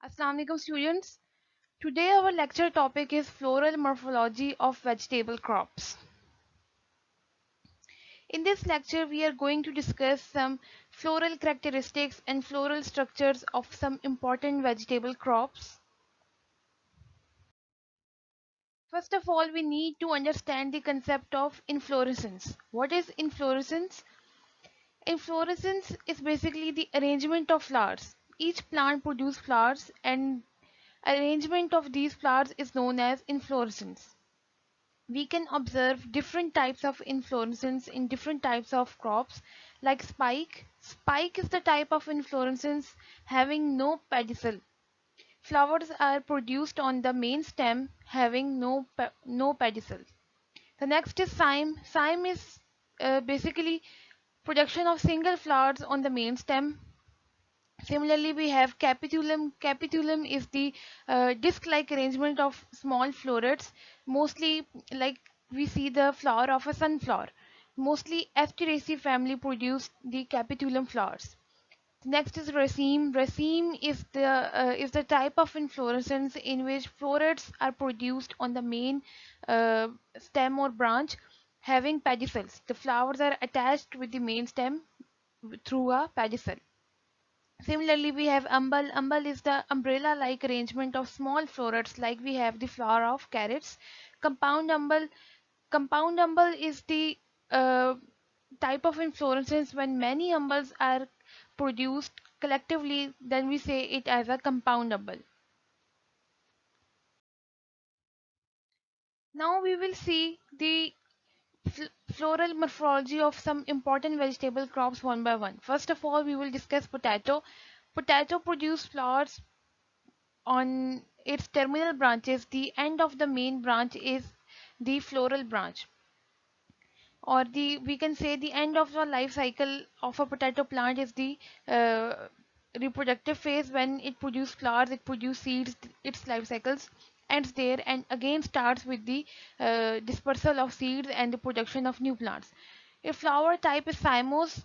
Assalamu alaikum students. Today our lecture topic is floral morphology of vegetable crops. In this lecture we are going to discuss some floral characteristics and floral structures of some important vegetable crops. First of all, we need to understand the concept of inflorescence. What is inflorescence? Inflorescence is basically the arrangement of flowers. Each plant produces flowers and arrangement of these flowers is known as inflorescence. We can observe different types of inflorescence in different types of crops like spike. Spike is the type of inflorescence having no pedicel. Flowers are produced on the main stem having no pedicel. The next is cyme. Cyme is basically production of single flowers on the main stem. Similarly, we have capitulum. Capitulum is the disc-like arrangement of small florets, mostly like we see the flower of a sunflower. Mostly Asteraceae family produce the capitulum flowers. Next is raceme. Raceme is the type of inflorescence in which florets are produced on the main stem or branch, having pedicels. The flowers are attached with the main stem through a pedicel. Similarly, we have umbel. Umbel is the umbrella-like arrangement of small florets, like we have the flower of carrots. Compound umbel. Compound umbel is the uh, type of inflorescence when many umbels are produced collectively. Then we say it as a compound umbel. Now we will see the floral morphology of some important vegetable crops one by one. First of all, we will discuss potato. Potato produce flowers on its terminal branches. The end of the main branch is the floral branch, or the we can say the end of the life cycle of a potato plant is the uh, reproductive phase. When it produces flowers, it produces seeds, its life cycles ends there and again starts with the dispersal of seeds and the production of new plants. If flower type is cymose,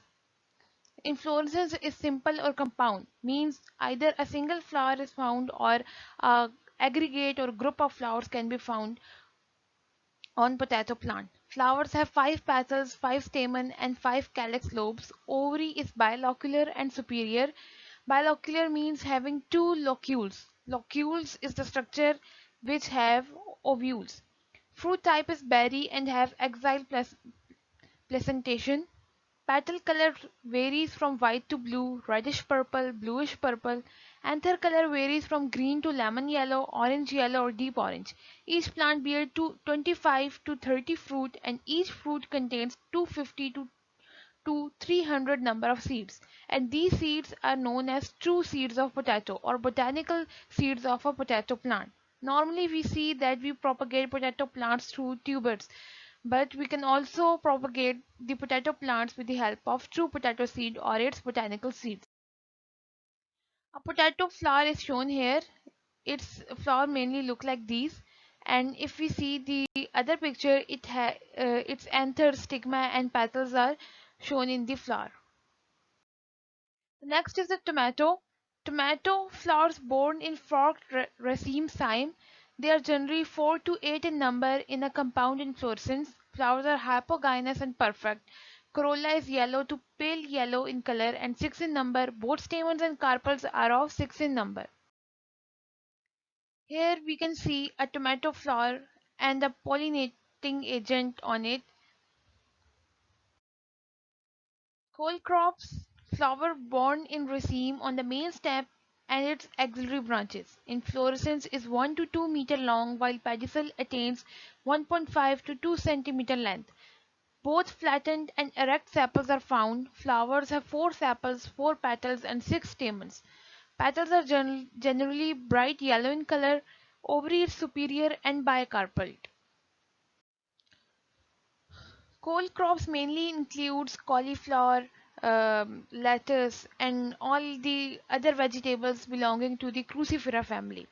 inflorescence is simple or compound, means either a single flower is found or a aggregate or group of flowers can be found on potato plant. Flowers have 5 petals, 5 stamen and 5 calyx lobes. Ovary is bilocular and superior. Bilocular means having two locules. Locules is the structure which have ovules. Fruit type is berry and have axile placentation. Petal color varies from white to blue, reddish purple, bluish purple. Anther color varies from green to lemon yellow, orange yellow or deep orange. Each plant bears 25 to 30 fruit and each fruit contains 250 to 300 number of seeds. And these seeds are known as true seeds of potato or botanical seeds of a potato plant. Normally we see that we propagate potato plants through tubers, but we can also propagate the potato plants with the help of true potato seed or its botanical seeds. A potato flower is shown here. Its flower mainly look like these. And if we see the other picture, its anther, stigma and petals are shown in the flower. Next is the tomato. Tomato flowers borne in forked raceme cyme. They are generally 4 to 8 in number in a compound inflorescence. Flowers are hypogynous and perfect. Corolla is yellow to pale yellow in color and 6 in number. Both stamens and carpels are of 6 in number. Here we can see a tomato flower and the pollinating agent on it. Cole crops flower borne in raceme on the main stem and its axillary branches. Inflorescence is 1 to 2 meter long while pedicel attains 1.5 to 2 centimeter length. Both flattened and erect sepals are found. Flowers have 4 sepals, 4 petals and 6 stamens. Petals are generally bright yellow in color. Ovary is superior and bicarpelled. Cole crops mainly includes cauliflower, lettuce, and all the other vegetables belonging to the Crucifera family.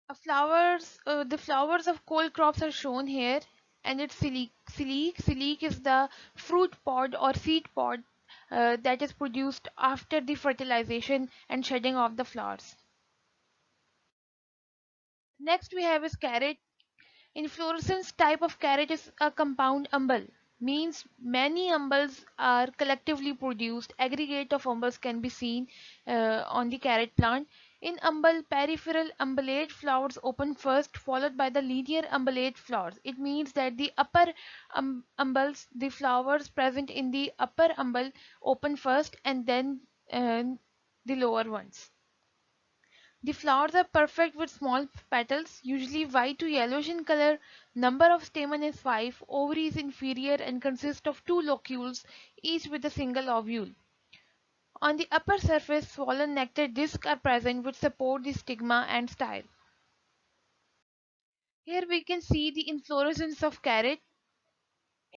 The flowers of cole crops are shown here, and it's silique. Silique is the fruit pod or seed pod that is produced after the fertilization and shedding of the flowers. Next we have is carrot. Inflorescence type of carrot is a compound umbel, means many umbels are collectively produced. Aggregate of umbels can be seen on the carrot plant. In umbel, peripheral umbellate flowers open first, followed by the linear umbellate flowers. It means that the upper umbels, the flowers present in the upper umbel, open first and then the lower ones. The flowers are perfect with small petals, usually white to yellowish in color. Number of stamen is 5. Ovary is inferior and consist of two locules, each with a single ovule. On the upper surface, swollen nectar discs are present which support the stigma and style. Here we can see the inflorescence of carrot.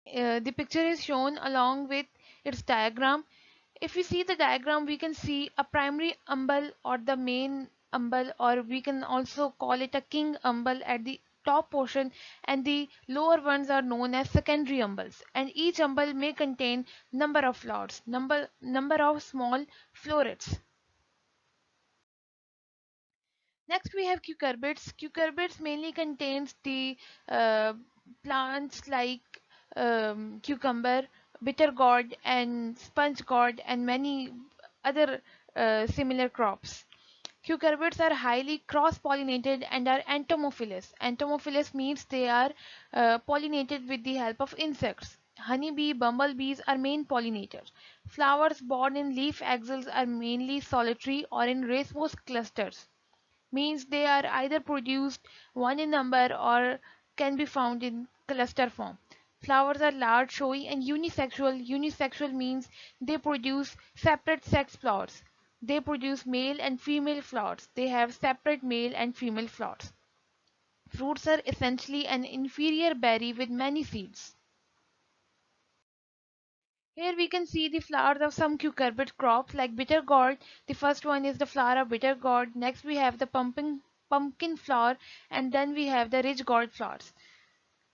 The picture is shown along with its diagram. If we see the diagram, we can see a primary umbel or the main umbel, or we can also call it a king umbel at the top portion, and the lower ones are known as secondary umbels. And each umbel may contain number of flowers, number of small florets. Next we have cucurbits. Cucurbits mainly contains the uh, plants like cucumber, bitter gourd and sponge gourd and many other similar crops. Cucurbits are highly cross-pollinated and are entomophilous. Entomophilous means they are pollinated with the help of insects. Honeybee, bumblebees are main pollinators. Flowers born in leaf axils are mainly solitary or in racemose clusters, means they are either produced one in number or can be found in cluster form. Flowers are large, showy, and unisexual. Unisexual means they produce separate sex flowers. They produce male and female flowers. They have separate male and female flowers. Fruits are essentially an inferior berry with many seeds. Here we can see the flowers of some cucurbit crops like bitter gourd. The first one is the flower of bitter gourd. Next we have the pumpkin flower, and then we have the ridge gourd flowers.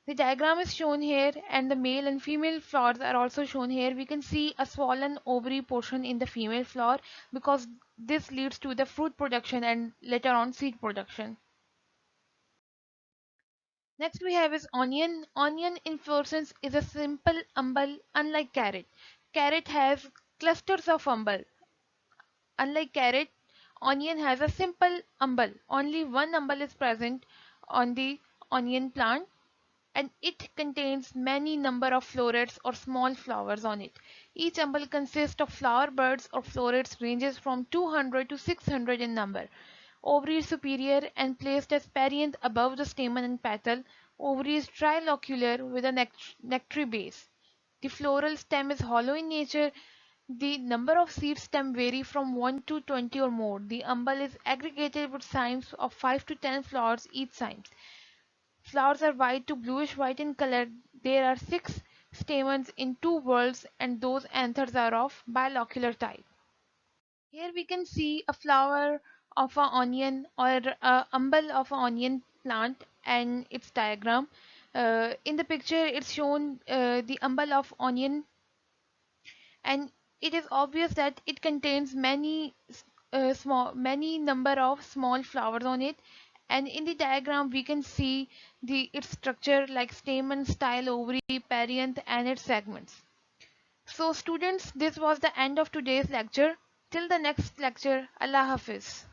The diagram is shown here and the male and female flowers are also shown here. We can see a swollen ovary portion in the female flower because this leads to the fruit production and later on seed production. Next we have is onion. Onion inflorescence is a simple umbel unlike carrot. Carrot has clusters of umbel. Unlike carrot, onion has a simple umbel. Only one umbel is present on the onion plant and it contains many number of florets or small flowers on it. Each umbel consists of flower buds or florets ranges from 200 to 600 in number. Ovary is superior and placed as perianth above the stamen and petal. Ovary is trilocular with a nectary base. The floral stem is hollow in nature. The number of seed stem vary from 1 to 20 or more. The umbel is aggregated with cymes of 5 to 10 flowers each cymes. Flowers are white to bluish white in color. There are 6 stamens in 2 whorls and those anthers are of bilocular type. Here we can see a flower of an onion or a umbel of an onion plant and its diagram. In the picture it's shown the umbel of onion, and it is obvious that it contains many number of small flowers on it. And in the diagram we can see the its structure like stamen, style, ovary, perianth and its segments. So students, this was the end of today's lecture. Till the next lecture, Allah Hafiz.